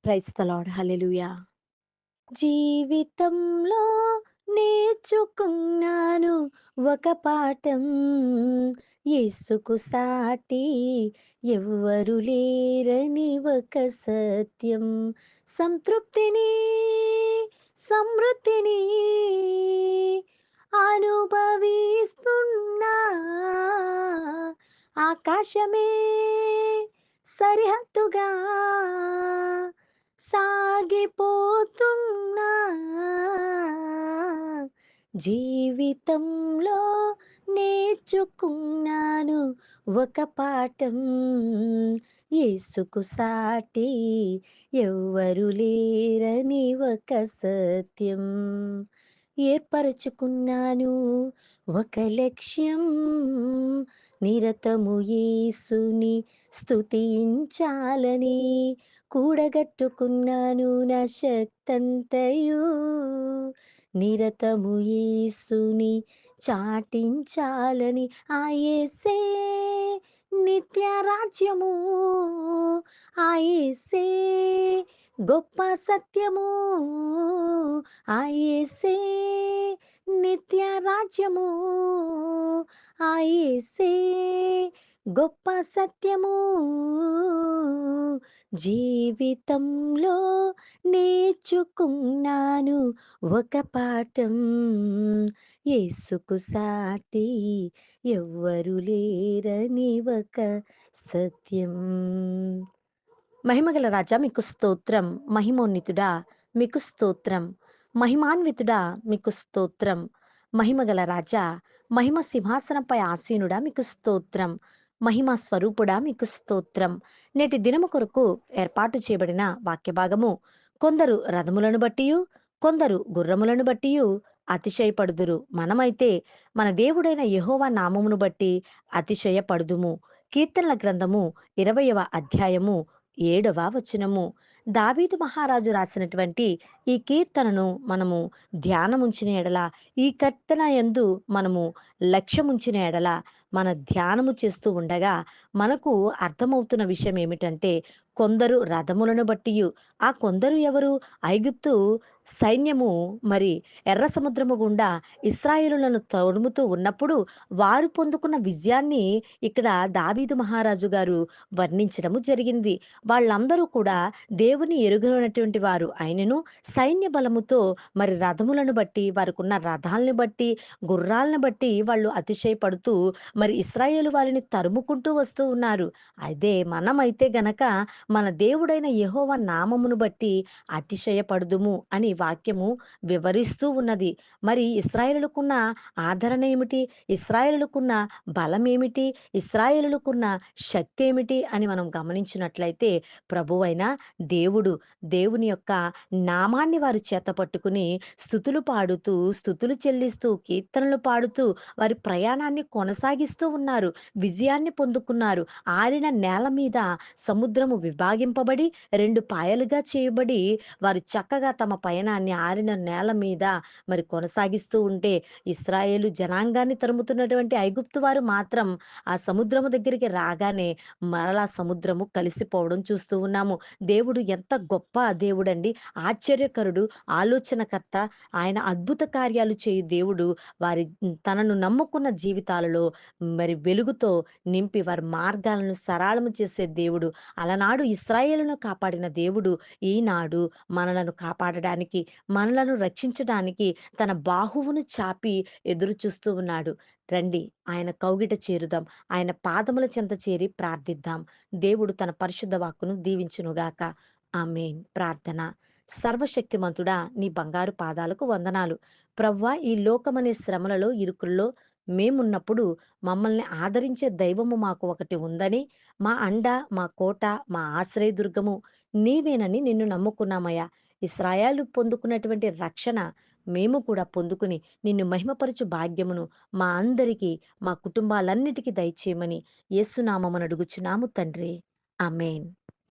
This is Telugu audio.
Praise the lord. హల్లెలూయా! జీవితంలో నేర్చుకున్నాను ఒక పాఠం. యేసుకు సాటి ఎవ్వరు లేరని ఒక సత్యం. సంతృప్తిని, సమృద్ధిని అనుభవిస్తున్నా. ఆకాశమే సరిహద్దుగా సాగిపోతున్నా. జీవితంలో నేర్చుకున్నాను ఒక పాఠం. యేసుకు సాటి ఎవ్వరు లేరని ఒక సత్యం. ఏర్పరచుకున్నాను ఒక లక్ష్యం, నిరతము యేసుని స్తుతించాలని. కూడగట్టుకున్నాను నా శక్తంతయు, నిరతము యేసుని చాటించాలని. ఆ యేసే నిత్య రాజ్యము, ఆ యేసే గొప్ప సత్యము, ఆ యేసే నిత్య రాజ్యము, ఆ యేసే గొప్ప సత్యము. జీవితంలో నేర్చుకున్నాను ఒక పాఠం. యేసుకు సాటి ఎవ్వరు లేరని ఒక సత్యం. మహిమగల రాజా మీకు స్తోత్రం. మహిమోన్నతుడా మీకు స్తోత్రం. మహిమాన్వితుడా మీకు స్తోత్రం. మహిమగల రాజా, మహిమ సింహాసనంపై ఆసీనుడా మీకు స్తోత్రం. మహిమ స్వరూపుడా మీకు స్తోత్రం. నేటి దినము కొరకు ఏర్పాటు చేయబడిన వాక్య భాగము, కొందరు రథములను బట్టియు కొందరు గుర్రములను బట్టియు అతిశయపడుదురు, మనమైతే మన దేవుడైన యెహోవా నామమును బట్టి అతిశయపడుదుము. కీర్తనల గ్రంథము 20వ అధ్యాయము 7వ వచనము. దావీదు మహారాజు రాసినటువంటి ఈ కీర్తనను మనము ధ్యానముంచిన ఎడల, ఈ కీర్తన యందు మనము లక్ష్యముంచిన ఎడల, మన ధ్యానము చేస్తూ ఉండగా మనకు అర్థమవుతున్న విషయం ఏమిటంటే, కొందరు రథములను బట్టియు, ఆ కొందరు ఎవరు? ఐగుప్తు సైన్యము మరి ఎర్ర సముద్రము గుండా ఇశ్రాయేలులను తరుముతూ ఉన్నప్పుడు వారు పొందుకున్న విజయాన్ని ఇక్కడ దావీదు మహారాజు గారు వర్ణించడము జరిగింది. వాళ్ళందరూ కూడా దేవుని ఎరుగనటువంటి వారు అయినను సైన్య బలముతో మరి రథములను బట్టి, వారికున్న రథాలను బట్టి, గుర్రాలను బట్టి వాళ్ళు అతిశయపడుతూ మరి ఇశ్రాయేలు వారిని తరుముకుంటూ వస్తూ ఉన్నారు. అదే మనమైతే గనక మన దేవుడైన యెహోవా నామమును బట్టి అతిశయపడుదుము అని వాక్యము వివరిస్తూ ఉన్నది. మరి ఇశ్రాయేలుకున్న ఆదరణ ఏమిటి? ఇశ్రాయేలుకున్న బలమేమిటి? ఇశ్రాయేలుకున్న శక్తి ఏమిటి అని మనం గమనించినట్లయితే, ప్రభువైన దేవుడు, దేవుని యొక్క నామాన్ని వారు చేతపట్టుకుని స్తుతులు పాడుతూ, స్తుతులు చెల్లిస్తూ, కీర్తనలు పాడుతూ వారి ప్రయాణాన్ని కొనసాగిస్తూ ఉన్నారు. విజయాన్ని పొందుకున్నారు. ఆరిన నేల మీద సముద్రము విభాగింపబడి 2 పాయలుగా చేయబడి వారు చక్కగా తమ పయనాన్ని ఆరిన నేల మీద మరి కొనసాగిస్తూ ఉంటే, ఇశ్రాయేలు జనాంగాన్ని తరుముతున్నటువంటి ఐగుప్తు వారు మాత్రం ఆ సముద్రము దగ్గరికి రాగానే మరలా సముద్రము కలిసిపోవడం చూస్తూ ఉన్నాము. దేవుడు ఎంత గొప్ప దేవుడండి! ఆశ్చర్యకరుడు, ఆలోచనకర్త. ఆయన అద్భుత కార్యాలు చేయు దేవుడు. వారి తనను నమ్ముకున్న జీవితాలలో మరి వెలుగుతో నింపి వారి మార్గాలను సరళము చేసే దేవుడు. అలనాడు ఇశ్రాయేలును కాపాడిన దేవుడు ఈనాడు మనలను కాపాడడానికి, మనలను రక్షించడానికి తన బాహువును చాపి ఎదురు చూస్తూ ఉన్నాడు. రండి, ఆయన కౌగిట చేరుదాం. ఆయన పాదముల చెంత చేరి ప్రార్థిద్దాం. దేవుడు తన పరిశుద్ధ వాక్కును దీవించునుగాక. ఆమేన్. ప్రార్థన. సర్వశక్తిమంతుడా, నీ బంగారు పాదాలకు వందనాలు. ప్రవ్వా, ఈ లోకమనే శ్రమలలో, ఇరుకుల్లో మేమున్నప్పుడు మమ్మల్ని ఆదరించే దైవము మాకు ఒకటి ఉందని, మా అండ, మా కోట, మా ఆశ్రయదుర్గము నీవేనని నిన్ను నమ్ముకున్నామయ్యా. ఇశ్రాయేలు పొందుకున్నటువంటి రక్షణ మేము కూడా పొందుకుని నిన్ను మహిమపరచు భాగ్యమును మా అందరికీ, మా కుటుంబాలన్నిటికీ దయచేయమని యేసునామమున అడుగుచున్నాము తండ్రి. ఆమేన్.